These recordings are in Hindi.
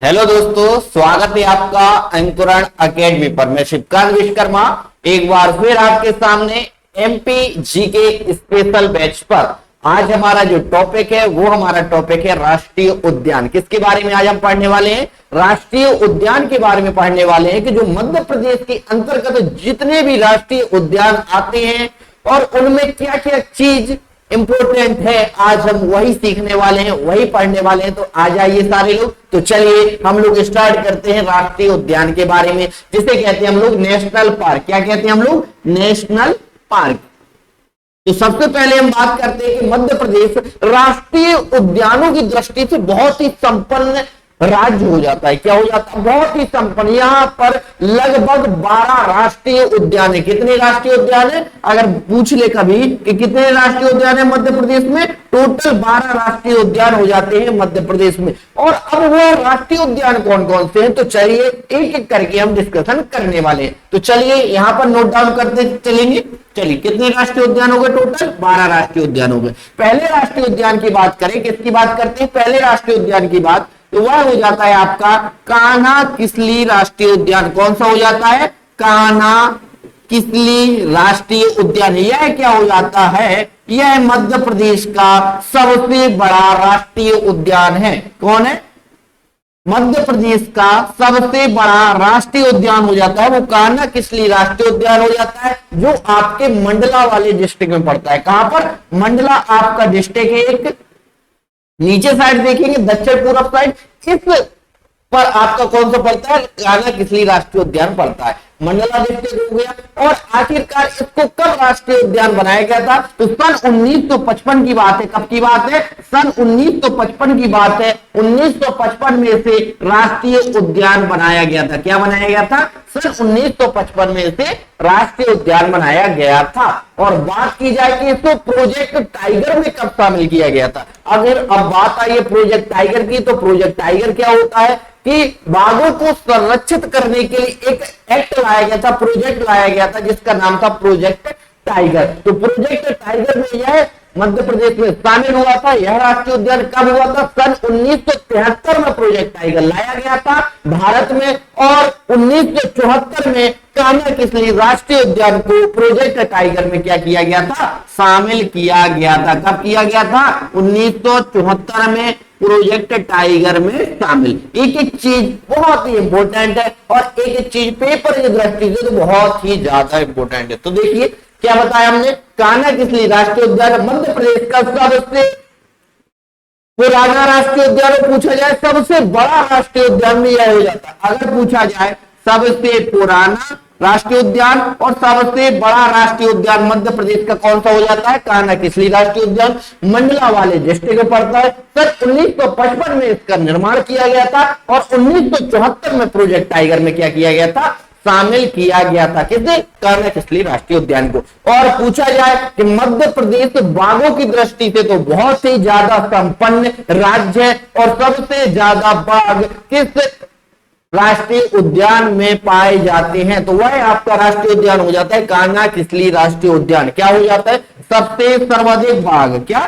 हेलो दोस्तों, स्वागत है आपका अंकुरण एकेडमी पर। मैं शिवकांत विश्वकर्मा एक बार फिर आपके सामने एमपी जीके स्पेशल बैच पर। आज हमारा जो टॉपिक है वो हमारा टॉपिक है राष्ट्रीय उद्यान। किसके बारे में आज हम पढ़ने वाले हैं? राष्ट्रीय उद्यान के बारे में पढ़ने वाले हैं कि जो मध्य प्रदेश के अंतर्गत जितने भी राष्ट्रीय उद्यान आते हैं और उनमें क्या क्या चीज इंपोर्टेंट है, आज हम वही सीखने वाले हैं, वही पढ़ने वाले हैं। तो आ जाइए सारे लोग। तो चलिए हम लोग स्टार्ट करते हैं राष्ट्रीय उद्यान के बारे में, जिसे कहते हैं हम लोग नेशनल पार्क। क्या कहते हैं हम लोग? National park. तो सबसे पहले हम बात करते हैं कि मध्य प्रदेश राष्ट्रीय उद्यानों की दृष्टि से बहुत ही संपन्न राज्य हो जाता है। क्या हो जाता है? बहुत ही संपन्न। यहां पर लगभग 12 राष्ट्रीय उद्यान है। कितने राष्ट्रीय उद्यान है? अगर पूछ ले कभी कि कितने राष्ट्रीय उद्यान है मध्य प्रदेश में, टोटल 12 राष्ट्रीय उद्यान हो जाते हैं मध्य प्रदेश में। और अब वो राष्ट्रीय उद्यान कौन कौन से हैं, तो चलिए एक एक करके हम डिस्कशन करने वाले हैं। तो चलिए यहां पर नोट डाउन करते चलेंगे। चलिए कितने राष्ट्रीय उद्यान हो गए? टोटल 12 राष्ट्रीय उद्यान हो गए। पहले राष्ट्रीय उद्यान की बात करें, किसकी बात करते हैं? पहले राष्ट्रीय उद्यान की बात, तो वह हो जाता है आपका कान्हा किसली राष्ट्रीय उद्यान। कौन सा हो जाता है? कान्हा किसली राष्ट्रीय उद्यान। यह क्या हो जाता है? यह मध्य प्रदेश का सबसे बड़ा राष्ट्रीय उद्यान है। कौन है? मध्य प्रदेश का सबसे बड़ा राष्ट्रीय उद्यान हो जाता है वो कान्हा किसली राष्ट्रीय उद्यान हो जाता है, जो आपके मंडला वाले डिस्ट्रिक्ट में पड़ता है। कहां पर? मंडला आपका डिस्ट्रिक्ट है। एक नीचे साइड देखेंगे, दक्षिण पूर्व साइड, इस पर आपका कौन सा पड़ता है? कान्हा किसली राष्ट्रीय उद्यान पड़ता है। मंडला डिस्ट्रिक्ट हो गया। और आखिरकार इसको कब राष्ट्रीय उद्यान बनाया गया था? तो सन 1955 की बात है। कब की बात है? सन 1955 की बात है। 1955 में से राष्ट्रीय उद्यान बनाया गया था। क्या बनाया गया था? सन 1955 में से राष्ट्रीय उद्यान बनाया गया था। और बात की जाए कि इसको प्रोजेक्ट टाइगर में कब शामिल किया गया था। अगर अब बात आई है प्रोजेक्ट टाइगर की, तो प्रोजेक्ट टाइगर क्या होता है कि बाघों को संरक्षित करने के लिए एक एक्ट लाया गया था, प्रोजेक्ट लाया गया था, जिसका नाम था प्रोजेक्ट टाइगर। तो प्रोजेक्ट टाइगर में यह मध्य प्रदेश में शामिल हुआ था। यह राष्ट्रीय उद्यान कब हुआ था? सन 1973 में प्रोजेक्ट टाइगर लाया गया था भारत में। और 1974 में कान्हा किसली राष्ट्रीय उद्यान को प्रोजेक्ट टाइगर में क्या किया गया था? शामिल किया गया था। कब किया गया था? 1974 में प्रोजेक्ट टाइगर में शामिल। एक एक चीज बहुत ही इंपॉर्टेंट है और एक एक चीज पेपर की दृष्टि से तो बहुत ही ज्यादा इंपॉर्टेंट है। तो देखिए क्या बताया हमने? कान्हा किसली राष्ट्रीय उद्यान मध्य प्रदेश का सबसे पुराना राष्ट्रीय उद्यान। पूछा जाए सबसे बड़ा राष्ट्रीय उद्यान में यह हो जाता है। अगर पूछा जाए सबसे पुराना राष्ट्रीय उद्यान और सबसे बड़ा राष्ट्रीय उद्यान मध्य प्रदेश का कौन सा हो जाता है? कान्हा किसली राष्ट्रीय उद्यान मंडला वाले डिस्ट्रिक्ट में पड़ता है। सन 1955 में इसका निर्माण किया गया था और 1974 में प्रोजेक्ट टाइगर में क्या किया गया था? शामिल किया गया था। किसने? कान्हा किसली राष्ट्रीय उद्यान को। और पूछा जाए कि मध्य प्रदेश बाघों की दृष्टि से तो बहुत ही ज्यादा संपन्न राज्य है और सबसे ज्यादा बाघ किस राष्ट्रीय उद्यान में पाए जाते हैं, तो वह आपका राष्ट्रीय उद्यान हो जाता है कान्हा किसली राष्ट्रीय उद्यान। क्या हो जाता है? सबसे सर्वाधिक बाघ। क्या?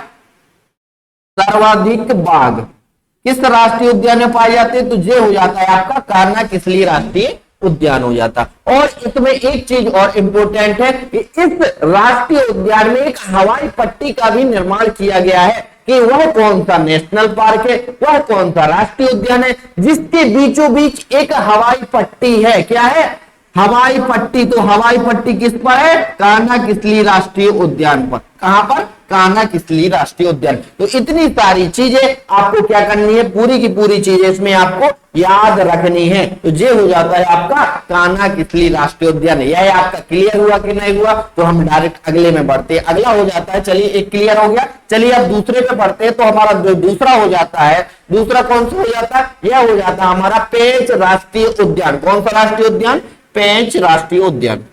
सर्वाधिक बाघ किस राष्ट्रीय उद्यान में पाए जाते हैं? तो ये हो जाता है आपका कान्हा किसली राष्ट्रीय उद्यान हो जाता। और इसमें एक चीज और इंपॉर्टेंट है कि इस राष्ट्रीय उद्यान में एक हवाई पट्टी का भी निर्माण किया गया है कि वह कौन सा नेशनल पार्क है, वह कौन सा राष्ट्रीय उद्यान है जिसके बीचों बीच एक हवाई पट्टी है। क्या है? हवाई पट्टी। तो हवाई पट्टी किस पर है? कान्हा किसली राष्ट्रीय उद्यान पर। कहां पर? कान्हा किसली राष्ट्रीय उद्यान। तो इतनी सारी चीजें आपको क्या करनी है? पूरी की पूरी चीजें इसमें आपको याद रखनी है। तो ये हो जाता है आपका कान्हा किसली राष्ट्रीय उद्यान। यह आपका क्लियर हुआ कि नहीं हुआ? तो हम डायरेक्ट अगले में बढ़ते हैं। अगला हो जाता है, चलिए एक क्लियर हो गया। चलिए अब दूसरे पे बढ़ते हैं। तो हमारा जो दूसरा हो जाता है, दूसरा कौन सा हो जाता है? यह हो जाता है हमारा पेंच राष्ट्रीय उद्यान। कौन सा राष्ट्रीय उद्यान? पेंच राष्ट्रीय उद्यान।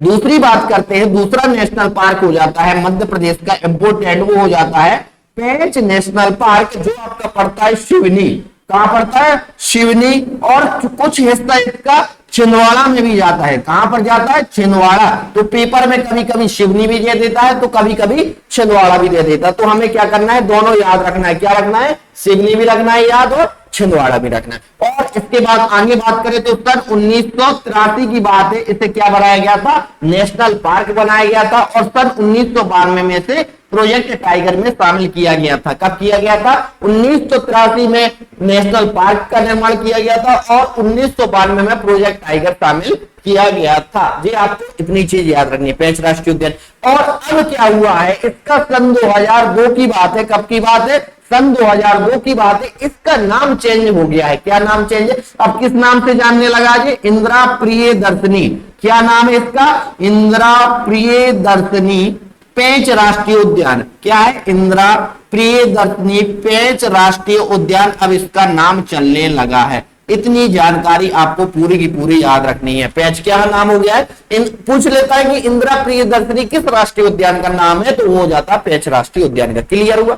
दूसरी बात करते हैं, दूसरा नेशनल पार्क हो जाता है मध्य प्रदेश का इंपोर्टेंट, वो हो जाता है पेंच नेशनल पार्क, जो आपका पड़ता है शिवनी। कहां पड़ता है? शिवनी। और कुछ हिस्सा इसका छिंदवाड़ा में भी जाता है। कहां पर जाता है? छिंदवाड़ा। तो पेपर में कभी कभी सिवनी भी दे देता है तो कभी कभी छिंदवाड़ा भी दे देता है। तो हमें क्या करना है? दोनों याद रखना है। क्या रखना है? सिवनी भी रखना है याद और छिंदवाड़ा भी रखना है। और इसके बाद आगे बात करें तो सन 1983 की बात है, इसे क्या बनाया गया था? नेशनल पार्क बनाया गया था। और सन 1992 में से प्रोजेक्ट टाइगर में शामिल किया गया था। कब किया गया था? 1983 में नेशनल पार्क का निर्माण किया गया था और 1992 में प्रोजेक्ट टाइगर शामिल किया गया था। जी आपको इतनी चीज याद रखनी है, पेंच राष्ट्रीय उद्यान। और अब क्या हुआ है? इसका सन 2002 की बात है। कब की बात है? सन 2002 की बात है। इसका नाम चेंज हो गया है। क्या नाम चेंज है? अब किस नाम से जानने लगा जी? इंदिरा प्रियदर्शनी। क्या नाम है इसका? इंदिरा प्रियदर्शनी पेंच राष्ट्रीय उद्यान। क्या है? इंदिरा प्रियदर्शनी पेंच राष्ट्रीय उद्यान अब इसका नाम चलने लगा है। इतनी जानकारी आपको पूरी की पूरी याद रखनी है। पेंच क्या नाम हो गया है? पूछ लेता है कि इंदिरा प्रियदर्शनी किस राष्ट्रीय उद्यान का नाम है, तो वो हो जाता है पेंच राष्ट्रीय उद्यान का। क्लियर हुआ?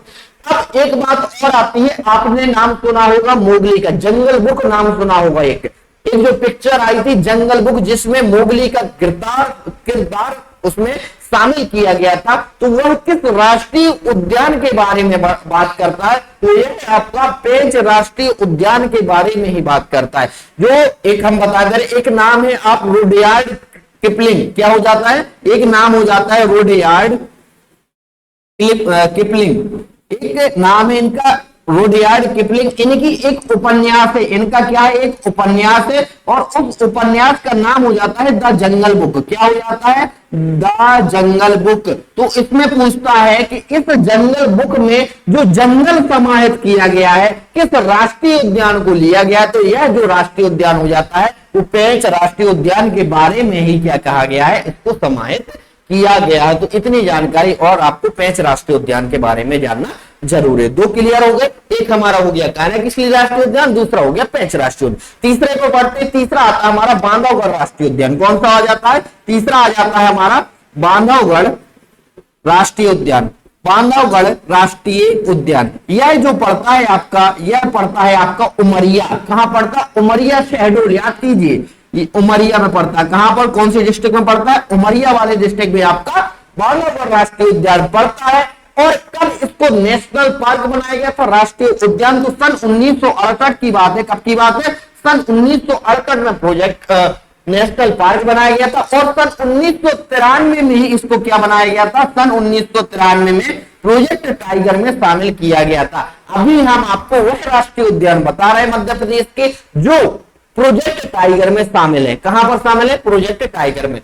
अब एक बात और आती है, आपने नाम सुना होगा मोगली का, जंगल बुक नाम सुना होगा। एक जो पिक्चर आई थी जंगल बुक जिसमें मोगली का किरदार उसमें शामिल किया गया था, तो वह किस राष्ट्रीय उद्यान के बारे में बात करता है? तो यह आपका पेंच राष्ट्रीय उद्यान के बारे में ही बात करता है। जो एक हम बता दें, एक नाम है आप रुडयार्ड किपलिंग। क्या हो जाता है? एक नाम हो जाता है रुडयार्ड किपलिंग। एक नाम है इनका रुडयार्ड किपलिंग। इनकी एक उपन्यास है। इनका क्या है? एक उपन्यास है और उस उपन्यास का नाम हो जाता है द जंगल बुक। क्या हो जाता है? The jungle book. तो इसमें पूछता है कि इस जंगल बुक में जो जंगल समाहित किया गया है किस राष्ट्रीय उद्यान को लिया गया, तो यह जो राष्ट्रीय उद्यान हो जाता है वो पेंच राष्ट्रीय उद्यान के बारे में ही क्या कहा गया है? इसको समाहित किया गया है। तो इतनी जानकारी और आपको पेंच राष्ट्रीय उद्यान के बारे में जानना जरूर है। दो क्लियर हो गए। एक हमारा हो गया कान्हा-किसली राष्ट्रीय उद्यान, दूसरा हो गया पेंच राष्ट्रीय उद्यान। तीसरे को पढ़ते, तीसरा आता है हमारा बांधवगढ़ राष्ट्रीय उद्यान। कौन सा आ जाता है? तीसरा आ जाता है हमारा बांधवगढ़ राष्ट्रीय उद्यान। बांधवगढ़ राष्ट्रीय उद्यान यह जो पड़ता है आपका, यह पड़ता है आपका उमरिया। कहां पड़ता? उमरिया शहडोल। याद कीजिए ये उमरिया में पड़ता है। कहां पर? कौन से डिस्ट्रिक्ट में पड़ता है? उमरिया वाले डिस्ट्रिक्ट में आपका बांधवगढ़ राष्ट्रीय उद्यान पड़ता है। और कब इसको नेशनल पार्क बनाया गया था, राष्ट्रीय उद्यान? तो सन 1968 की बात है। कब की बात है? सन 1968 में प्रोजेक्ट नेशनल पार्क बनाया गया था। और सन 1993 में ही इसको क्या बनाया गया था? सन 1993 में प्रोजेक्ट टाइगर में शामिल किया गया था। अभी हम आपको वह राष्ट्रीय उद्यान बता रहे हैं मध्य प्रदेश के जो प्रोजेक्ट टाइगर में शामिल है। कहां पर शामिल है? प्रोजेक्ट टाइगर में।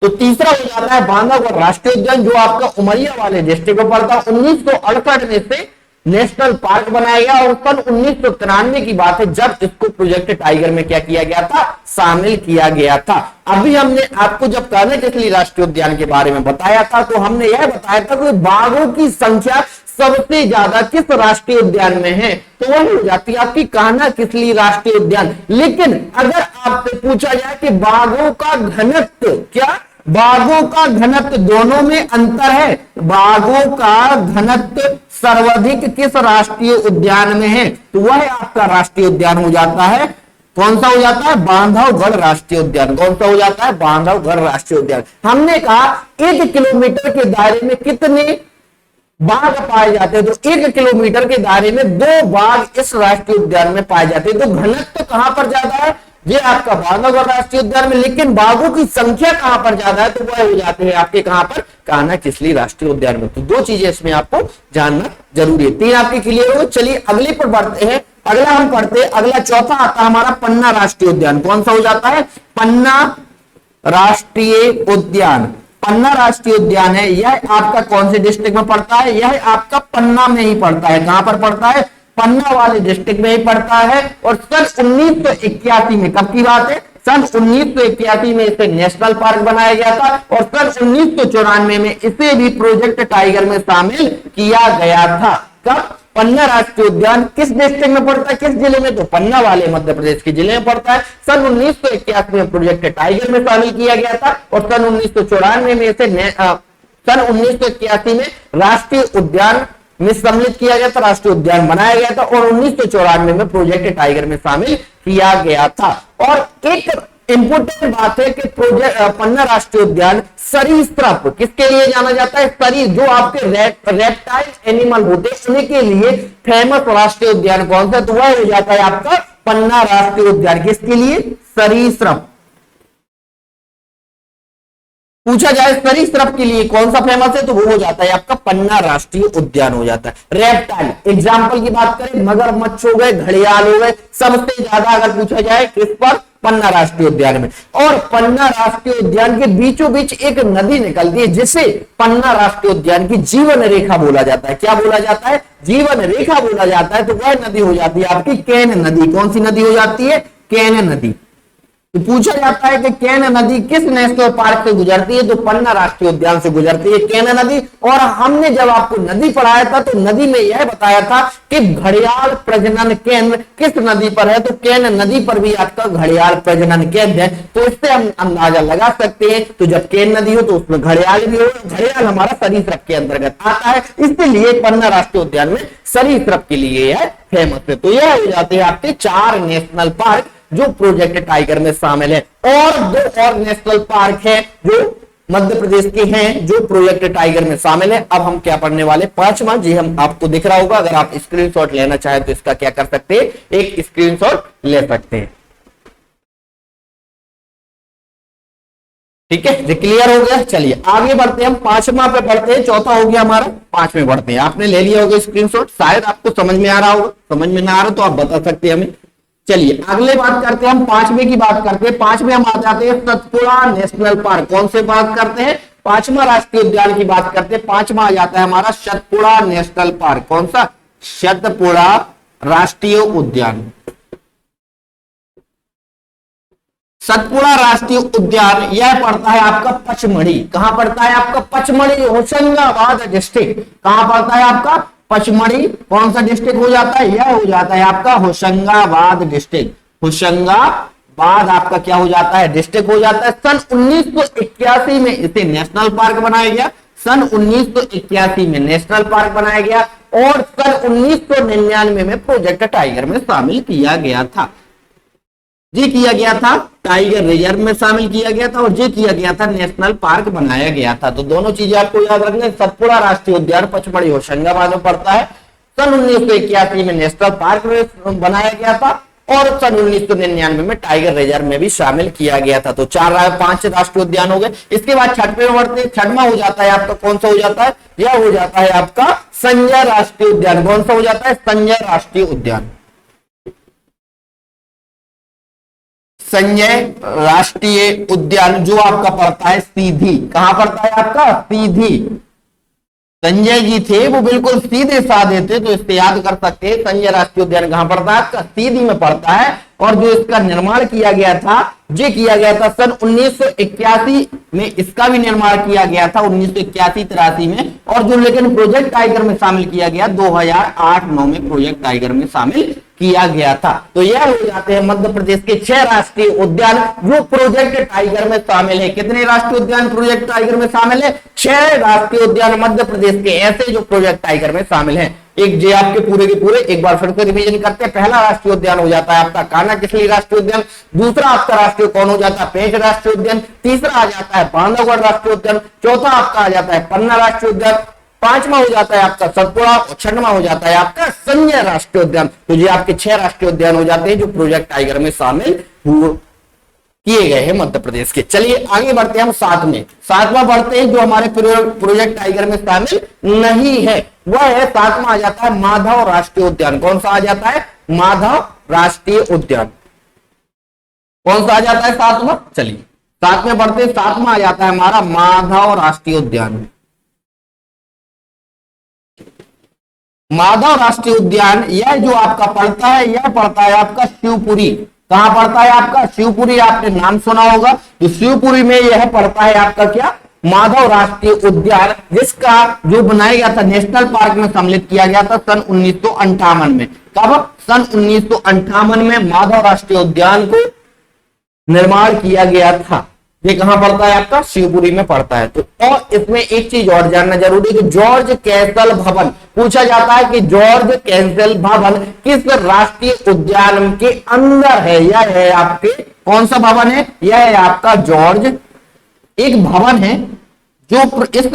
तो तीसरा हो जाता है बांधवगढ़ राष्ट्रीय उद्यान जो आपका उमरिया वाले डिस्ट्रिक्ट में पड़ता है। 1968 में से नेशनल पार्क बनाया गया और सन 1993 की बात है जब इसको प्रोजेक्ट टाइगर में क्या किया गया था? शामिल किया गया था। अभी हमने आपको जब कान्हा-किसली राष्ट्रीय उद्यान के बारे में बताया था तो हमने यह बताया था कि बाघों की संख्या सबसे ज्यादा किस राष्ट्रीय उद्यान में है, तो वह हो जाती है आपकी कान्हा-किसली राष्ट्रीय उद्यान। लेकिन अगर आपसे पूछा जाए कि बाघों का घनत्व, क्या बाघों का घनत्व दोनों में अंतर है? बाघों का घनत्व सर्वाधिक किस राष्ट्रीय उद्यान में है, तो वह आपका राष्ट्रीय उद्यान हो जाता है। कौन सा हो जाता है? बांधवगढ़ राष्ट्रीय उद्यान। कौन सा हो जाता है? बांधवगढ़ राष्ट्रीय उद्यान। हमने कहा 1 किलोमीटर के दायरे में कितने बाघ पाए जाते हैं, तो 1 किलोमीटर के दायरे में 2 बाघ इस राष्ट्रीय उद्यान में पाए जाते हैं। तो घनत्व कहां पर ज्यादा है? ये आपका बांधवगढ़ राष्ट्रीय उद्यान में। लेकिन बाघों की संख्या कहां पर ज्यादा है, तो वह हो जाते हैं आपके कहां पर? कान्हा-किसली राष्ट्रीय उद्यान में। तो 2 चीजें इसमें आपको जानना जरूरी है। 3 आपके क्लियर हो। चलिए अगले पर बढ़ते हैं। अगला हम पढ़ते हैं, अगला चौथा आता है हमारा पन्ना राष्ट्रीय उद्यान। कौन सा हो जाता है? पन्ना राष्ट्रीय उद्यान। पन्ना राष्ट्रीय उद्यान है, यह आपका कौन से डिस्ट्रिक्ट में पड़ता है? यह आपका पन्ना में ही पड़ता है। कहां पर पड़ता है? पन्ना वाले डिस्ट्रिक्ट में ही पड़ता है। और सन 1981 में, कब की बात है? सन 1981 में इसे नेशनल पार्क बनाया गया था और सन 1994 में इसे भी प्रोजेक्ट टाइगर में शामिल किया गया था। कब? पन्ना राष्ट्रीय उद्यान किस डिस्ट्रिक्ट में पड़ता है, किस जिले में? तो पन्ना वाले मध्य प्रदेश के जिले में पड़ता है। सन 1981 में प्रोजेक्ट टाइगर में शामिल किया गया था और सन 1994 में इसे सन 1981 में राष्ट्रीय उद्यान में सम्मिलित किया गया था, राष्ट्रीय उद्यान बनाया गया था और 1994 में प्रोजेक्ट टाइगर में शामिल किया गया था। और एक इंपोर्टेंट बात है कि प्रोजेक्ट पन्ना राष्ट्रीय उद्यान सरीसृप किसके लिए जाना जाता है? जो आपके रेप्टाइल एनिमल होते हैं उनके लिए फेमस राष्ट्रीय उद्यान कौन सा? तो वह हो जाता है आपका पन्ना राष्ट्रीय उद्यान। किसके लिए? सरीसृप। पूछा जाए सरीसृप के लिए कौन सा फेमस है तो वो हो जाता है आपका पन्ना राष्ट्रीय उद्यान हो जाता है। रेप्टाइल एग्जांपल की बात करें, मगरमच्छ हो गए, घड़ियाल हो गए, सबसे ज्यादा अगर पूछा जाए किस पर? पन्ना राष्ट्रीय उद्यान में। और पन्ना राष्ट्रीय उद्यान के बीचों बीच एक नदी निकलती है जिसे पन्ना राष्ट्रीय उद्यान की जीवन रेखा बोला जाता है। क्या बोला जाता है? जीवन रेखा बोला जाता है। तो वह नदी हो जाती है आपकी केन नदी। कौन सी नदी हो जाती है? केन नदी। तो पूछा जाता है कि केन नदी किस नेशनल पार्क से गुजरती है? तो पन्ना राष्ट्रीय उद्यान से गुजरती है केन नदी। और हमने जब आपको नदी पढ़ाया था तो नदी में यह बताया था कि घड़ियाल प्रजनन केंद्र किस नदी पर है? तो केन नदी पर भी आपका घड़ियाल प्रजनन केंद्र है। तो इससे हम अंदाजा लगा सकते हैं। तो जब केन नदी हो तो उसमें घड़ियाल भी हो। घड़ियाल हमारा सरीसृप के अंतर्गत आता है, इसलिए पन्ना राष्ट्रीय उद्यान में सरीसृप के लिए यह फेमस है। तो यह हो जाते हैं आपके 4 नेशनल पार्क जो प्रोजेक्ट टाइगर में शामिल है। और 2 और नेशनल पार्क है जो मध्य प्रदेश के हैं जो प्रोजेक्ट टाइगर में शामिल है। अब हम क्या पढ़ने वाले? 5वां। जी हम आपको दिख रहा होगा, अगर आप स्क्रीनशॉट लेना चाहें तो इसका क्या कर सकते हैं? एक स्क्रीनशॉट ले सकते हैं। ठीक है, क्लियर हो गया। चलिए आगे बढ़ते हैं, हम 5वां पे बढ़ते हैं। चौथा हो गया हमारा, 5वें बढ़ते हैं। आपने ले लिया होगा स्क्रीनशॉट, शायद आपको समझ में आ रहा होगा। समझ में ना आ रहा तो आप बता सकते हैं हमें। चलिए अगले बात करते हैं, हम 5वें की बात करते हैं। 5वें हम आ जाते हैं सतपुड़ा नेशनल पार्क। कौन से बात करते हैं? 5वां राष्ट्रीय उद्यान की बात करते हैं। 5वां आ जाता है हमारा सतपुड़ा नेशनल पार्क। कौन सा? सतपुड़ा राष्ट्रीय उद्यान। सतपुड़ा राष्ट्रीय उद्यान यह पड़ता है आपका पचमढ़ी। कहां पड़ता है आपका? पचमढ़ी, होशंगाबाद डिस्ट्रिक्ट। कहां पड़ता है आपका? पचमढ़ी। कौन सा डिस्ट्रिक्ट हो जाता है? यह हो जाता है आपका होशंगाबाद डिस्ट्रिक्ट। होशंगाबाद आपका क्या हो जाता है? डिस्ट्रिक्ट हो जाता है। सन 1981 में इसे नेशनल पार्क बनाया गया। सन 1981 में नेशनल पार्क बनाया गया और सन 1999 में प्रोजेक्ट टाइगर में शामिल किया गया था। जी किया गया था, टाइगर रिजर्व में शामिल किया गया था और जी किया गया था नेशनल पार्क बनाया गया था। तो दोनों चीजें आपको याद रखना। सतपुड़ा राष्ट्रीय उद्यान पचमढ़ी होशंगाबाद में पड़ता है। सन 1981 में नेशनल पार्क में बनाया गया था और सन 1999 में टाइगर रिजर्व में भी शामिल किया गया था। तो 5 राष्ट्रीय उद्यान हो गए। इसके बाद 6वें बढ़ते हैं। 6वां हो जाता है आपका, कौन सा हो जाता है? यह हो जाता है आपका संजय राष्ट्रीय उद्यान। कौन सा हो जाता है? संजय राष्ट्रीय उद्यान। संजय राष्ट्रीय उद्यान जो आपका पड़ता है सीधी। कहां पड़ता है आपका? सीधी। संजय जी थे वो बिल्कुल सीधे साधे थे, तो इससे याद कर सकते हैं। संजय राष्ट्रीय उद्यान कहां पड़ता है आपका? सीधी में पड़ता है। और जो इसका निर्माण किया गया था, जो किया गया था सन 1981 में इसका भी निर्माण किया गया था, 1981-83 में। और जो लेकिन प्रोजेक्ट टाइगर में शामिल किया गया 2008-9 में प्रोजेक्ट टाइगर में शामिल किया गया था। तो यह हो जाते हैं मध्य प्रदेश के 6 राष्ट्रीय उद्यान जो प्रोजेक्ट टाइगर में शामिल है। कितने राष्ट्रीय उद्यान प्रोजेक्ट टाइगर में शामिल है? 6 राष्ट्रीय उद्यान मध्य प्रदेश के ऐसे जो प्रोजेक्ट टाइगर में शामिल है। एक जे आपके पूरे के पूरे एक बार फिर से रिवीजन करते हैं। पहला राष्ट्रीय उद्यान हो जाता है आपका कान्हा किसली राष्ट्रीय उद्यान। दूसरा आपका राष्ट्रीय कौन हो जाता है? पेंच राष्ट्रीय उद्यान। तीसरा आ जाता है बांधवगढ़ राष्ट्रीय उद्यान। चौथा आपका आ जाता है पन्ना राष्ट्रीय उद्यान। 5वां हो जाता है आपका सतपुड़ा और 6वां हो जाता है आपका संजय राष्ट्रीय उद्यान। तो ये आपके 6 राष्ट्रीय उद्यान हो जाते हैं जो प्रोजेक्ट टाइगर में शामिल किए गए हैं मध्य प्रदेश के। चलिए आगे बढ़ते हैं हम 7वां बढ़ते हैं जो हमारे प्रोजेक्ट टाइगर में शामिल नहीं है। वह है 7वां आ जाता है माधव राष्ट्रीय उद्यान। कौन सा आ जाता है? माधव राष्ट्रीय उद्यान। कौन सा आ जाता है 7वां? चलिए 7वें बढ़ते हैं। 7वां आ जाता है हमारा माधव राष्ट्रीय उद्यान। माधव राष्ट्रीय उद्यान यह जो आपका पड़ता है, यह पड़ता है आपका शिवपुरी। कहां पड़ता है आपका? शिवपुरी। आपने नाम सुना होगा। तो शिवपुरी में यह पड़ता है आपका क्या? माधव राष्ट्रीय उद्यान, जिसका जो बनाया गया था नेशनल पार्क में सम्मिलित किया गया था सन 1958 में। कब? सन 1958 में माधव राष्ट्रीय उद्यान को निर्माण किया गया था। ये कहां पड़ता है आपका? शिवपुरी में पड़ता है। तो और इसमें एक चीज और जानना जरूरी है कि जॉर्ज कैसल भवन पूछा जाता है कि जॉर्ज कैसल भवन किस राष्ट्रीय उद्यान के अंदर है या है आपके कौन सा भवन है? यह है आपका जॉर्ज, एक भवन है जो इस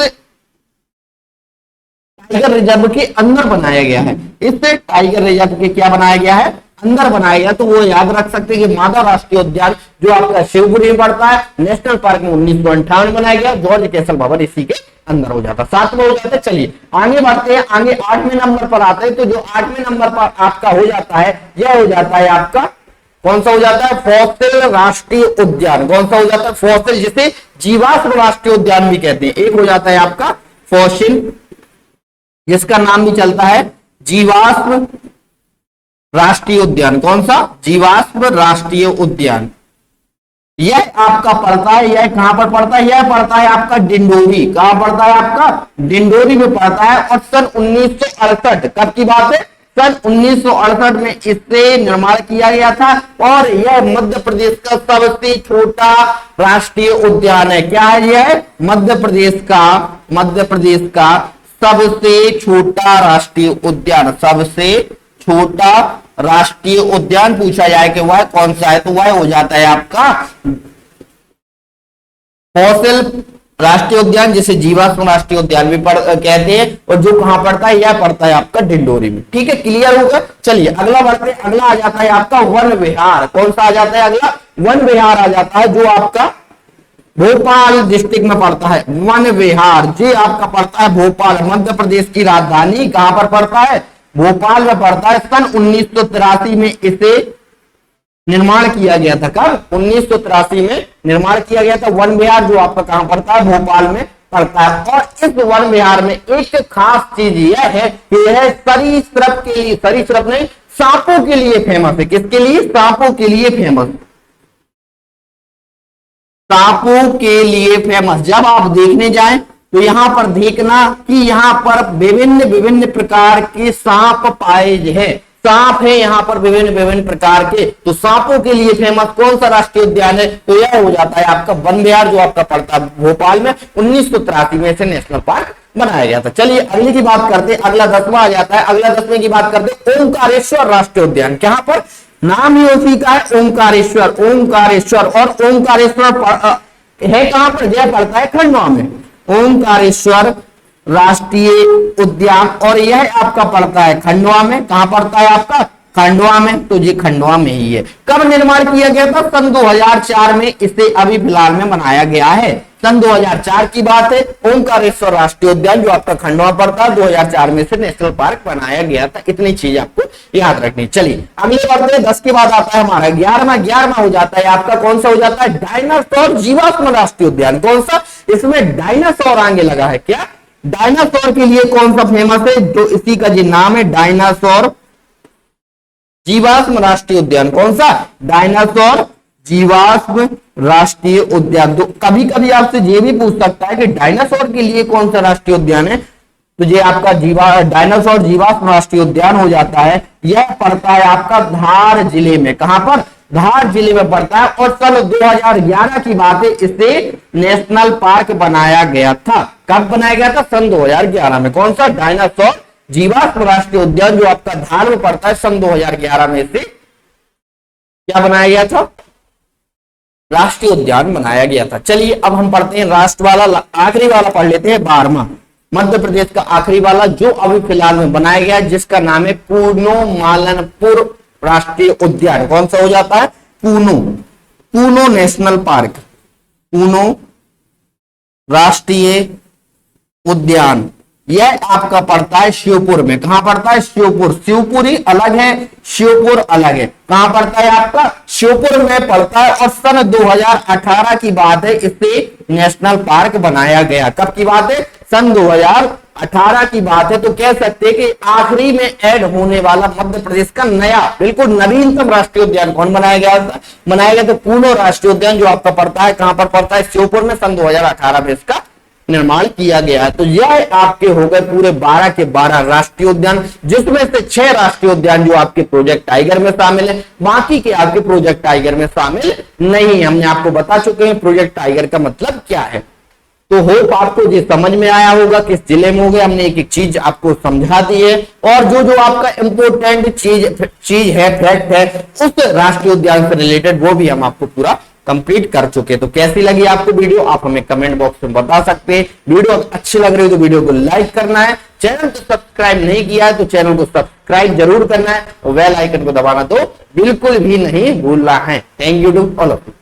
टाइगर रिजर्व के अंदर बनाया गया है। इससे टाइगर रिजर्व के क्या बनाया गया है? अंदर बनाया गया। तो वो याद रख सकते हैं कि माधव राष्ट्रीय उद्यान जो आपका शिवपुरी में पड़ता है, नेशनल पार्क में 1958 में बनाया गया। जॉर्ज कैसल भवन इसी के अंदर हो जाता, 7 में हो जाता है। चलिए आगे बढ़ते हैं, आगे 8वें नंबर पर आते हैं। तो जो 8वें नंबर पर आपका हो जाता है, यह हो जाता है आपका कौन सा हो जाता है? फॉसिल राष्ट्रीय उद्यान। कौन सा हो जाता है? फॉसिल, जिसे जीवाश्म राष्ट्रीय उद्यान भी कहते हैं। एक हो जाता है आपका फॉसिल, जिसका नाम भी चलता है जीवाश्म राष्ट्रीय उद्यान। कौन सा? जीवाश्म राष्ट्रीय उद्यान। यह आपका पड़ता है, यह कहां पर पड़ता है? यह पड़ता है आपका डिंडोरी। कहां पड़ता है? आपका डिंडोरी में पड़ता है। और सन 1968, कब की बात है? सन 1968 में इससे निर्माण किया गया था। और यह मध्य प्रदेश का सबसे छोटा राष्ट्रीय उद्यान है। क्या है यह? मध्य प्रदेश का सबसे छोटा राष्ट्रीय उद्यान। सबसे छोटा राष्ट्रीय उद्यान पूछा जाए कि वह कौन सा है, तो वह हो जाता है आपका फॉसिल राष्ट्रीय उद्यान, जिसे जीवाश्म राष्ट्रीय उद्यान भी कहते हैं। और जो कहां पड़ता है? यह पड़ता है आपका डिंडोरी में। ठीक है, क्लियर होगा। चलिए अगला बढ़ते हैं। अगला आ जाता है आपका वन विहार। कौन सा आ जाता है? अगला वन विहार आ जाता है, जो आपका भोपाल डिस्ट्रिक्ट में पड़ता है। वन विहार जी आपका पड़ता है भोपाल, मध्य प्रदेश की राजधानी। कहां पर पड़ता है? भोपाल में पड़ता है। सन 1983 में इसे निर्माण किया गया था। कब? 1983 में निर्माण किया गया था। वन विहार जो आपका कहां पड़ता है? भोपाल में पड़ता है। और इस वन विहार में एक खास चीज यह है कि यह सरीसृप के लिए, सरीसृप नहीं, सांपों के लिए फेमस है। किसके लिए? सांपों के लिए फेमस। सांपों के लिए फेमस। जब आप देखने जाएं तो यहां पर देखना कि यहां पर विभिन्न प्रकार के सांप पाए हैं। सांप है यहां पर विभिन्न प्रकार के। तो सांपों के लिए फेमस कौन सा राष्ट्रीय उद्यान है? तो यह हो जाता है आपका वन विहार, जो आपका पड़ता है भोपाल में। 1983 में इसे नेशनल पार्क बनाया गया था। चलिए अगले की बात करते हैं। अगला 10वां आ जाता है। अगला 10वें की बात करते हैं, ओंकारेश्वर राष्ट्रीय उद्यान। कहां पर? नाम ही उसी का है, ओंकारेश्वर। ओंकारेश्वर और ओंकारेश्वर है कहां पर? यह पड़ता है खंडवा में। ओंकारेश्वर राष्ट्रीय उद्यान, और यह आपका पड़ता है खंडवा में। कहां पड़ता है आपका? खंडवा में। तो ये खंडवा में ही है। कब निर्माण किया गया था? सन 2004 में इसे अभी फिलहाल में बनाया गया है। सन 2004 की बात है। ओंकारेश्वर राष्ट्रीय उद्यान जो आपका खंडवा पड़ता है, 2004 में से नेशनल पार्क बनाया गया था। इतनी चीज आपको याद रखनी। चलिए अगले बढ़ते हैं। 10 के बाद आता है हमारा 11वां हो जाता है आपका कौन सा हो जाता है? डायनासोर जीवाश्म राष्ट्रीय उद्यान। कौन सा? इसमें डायनासोर आगे लगा है। क्या? डायनासोर के लिए कौन सा फेमस है? जो इसी का जो नाम है डायनासोर जीवाश्म राष्ट्रीय उद्यान। कौन सा? डायनासोर जीवाश्म राष्ट्रीय उद्यान। तो कभी कभी आपसे ये भी पूछ सकता है कि डायनासोर के लिए कौन सा राष्ट्रीय उद्यान है? तो ये आपका डायनासोर जीवाश्म राष्ट्रीय उद्यान हो जाता है। यह पड़ता है आपका धार जिले में। कहां पर? धार जिले में पड़ता है। और सन 2011 की बात है, इसे नेशनल पार्क बनाया गया था। कब बनाया गया था? सन 2011 में। कौन सा? डायनासोर जीवाश्म राष्ट्रीय उद्यान जो आपका धार में पड़ता है। सन 2011 में इसे क्या बनाया गया था? राष्ट्रीय उद्यान बनाया गया था। चलिए अब हम पढ़ते हैं राष्ट्र वाला, आखिरी वाला पढ़ लेते हैं। 12वां मध्य प्रदेश का आखिरी वाला जो अभी फिलहाल में बनाया गया है, जिसका नाम है पूर्णो मालनपुर राष्ट्रीय उद्यान। कौन सा हो जाता है? पूनो नेशनल पार्क। पूनो राष्ट्रीय उद्यान यह आपका पड़ता है श्योपुर में। कहां पड़ता है? श्योपुर। शिवपुरी अलग है, श्योपुर अलग है। कहां पड़ता है आपका? श्योपुर में पड़ता है। और सन 2018 की बात है, इसे नेशनल पार्क बनाया गया। कब की बात है? सन 2018 की बात है। तो कह सकते हैं कि आखिरी में ऐड होने वाला मध्य प्रदेश का नया बिल्कुल नवीनतम राष्ट्रीय उद्यान कौन बनाया गया था? बनाया गया था पूनो राष्ट्रीय उद्यान, जो आपका पड़ता है कहां पर पड़ता है? श्योपुर में। सन 2018 में इसका निर्माण किया गया है। तो यह आपके हो गए पूरे 12 के 12 राष्ट्रीय उद्यान, जिसमें से 6 राष्ट्रीय उद्यान जो आपके प्रोजेक्ट टाइगर में शामिल है, बाकी के आपके प्रोजेक्ट टाइगर में शामिल नहीं है। हमने आपको बता चुके हैं प्रोजेक्ट टाइगर का मतलब क्या है। तो होप आपको ये समझ में आया होगा किस जिले में हो गया, हमने एक एक चीज आपको समझा दी है। और जो जो आपका इंपोर्टेंट चीज है, फैक्ट है उस राष्ट्रीय उद्यान से रिलेटेड, वो भी हम आपको पूरा कंप्लीट कर चुके। तो कैसी लगी आपको वीडियो, आप हमें कमेंट बॉक्स में बता सकते हैं। वीडियो अच्छी लग रही है तो वीडियो को लाइक करना है, चैनल को सब्सक्राइब नहीं किया है तो चैनल को सब्सक्राइब जरूर करना है और बेल आइकन को दबाना तो बिल्कुल भी नहीं भूलना है। Thank you to all of you.